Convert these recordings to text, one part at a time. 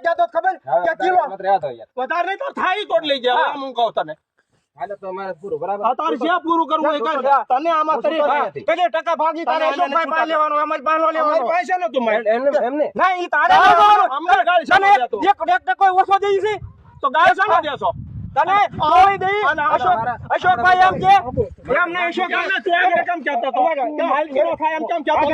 કહેતો ખબર કે કિલો વધારે નહીં તો થાય તો લઈ જાય હું કહું તને હાલે તો અમારે પૂરું બરાબર તારે જે પૂરું કરવું એ કર તને આમાં તરી કેટલે ટકા ભાગી તારે શું ભાઈ પા લેવાનું આમાં જ બાંધવા લેવાનું પૈસા નતું મળે એમને ના ઈ તારે અમને ગાડી સાને એક ટકો ઓછો દેઈ છે તો ગાડી સાને દેશો તને કોઈ દઈ અશોકભાઈ એમ કે એમ નહીં અશોકભાઈ તું આગળ કેમ કહેતો તો કે હાલ ખેડો થાય એમ કેમ કહેતો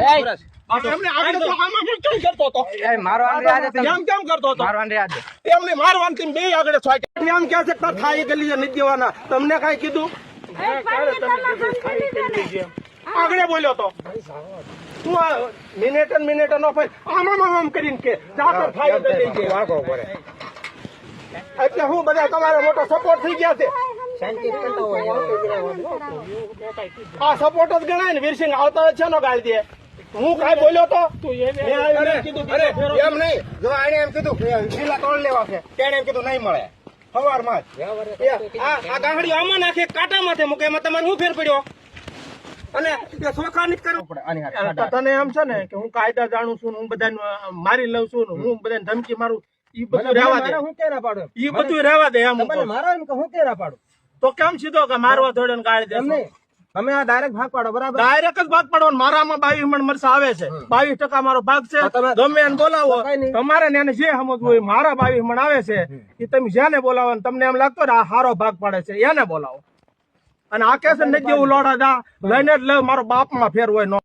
એમ એમને આગળ તો આમાં કેમ કરતો તો મારવાની આદત કેમ કરતો તો મારવાની આદત એમને મારવાની તીમ બે આગળ છોય એમ કે છે કે થાય ગલી નથી દેવાના તમને કાઈ કીધું આગળ બોલ્યો તો તું મિનિટ નો ફાઈ આમ કરીને કે જાતો થાય ગલી છે વાગો પડે એટલે હું બધા તમારો મોટો સપોર્ટ થઈ ગયા છે આ સપોર્ટ જ ગણાય ને વીરસિંહ આવતા છે નો ગાળ દે હું કાઈ બોલ્યો તો એમ નહીં જો આને એમ કીધું કિલ્લા તોડ લેવા છે તેને એમ કીધું નહીં મળે સવારમાં જ આ ગાંહડી આમાં નાખે કાંટા માથે મૂકે એમાં તમારે શું ફેર પડ્યો અને સોખા નથી કરવું પડે તને એમ છે ને કે હું કાયદા જાણું છું હું બધાને મારી લઉં છું હું બધાને ધમકી મારું ઈ બધું રહેવા દે હું કેરા પાડું ઈ બધું રહેવા દે એમ મારો એમ કે હું કેરા પાડું તો કેમ સીધો કે મારવા ધોડે ગાળી દે તમે આ ડાયરેક્ટ ભાગ પાડો બરાબર ડાયરેક્ટ જ ભાગ પાડવાનો મારામાં 22 મણ મરસા આવે છે 22% મારો ભાગ છે ગમે એને બોલાવો તમારે ને એને જે સમજવું હોય મારા 22 મણ આવે છે એ તમે જેને બોલાવો તમને એમ લાગતો ને આ સારો ભાગ પાડે છે એને બોલાવો અને આ કેસ નથી જેવું લોડા દા લઈને જ લે મારો બાપમાં ફેર હોય નો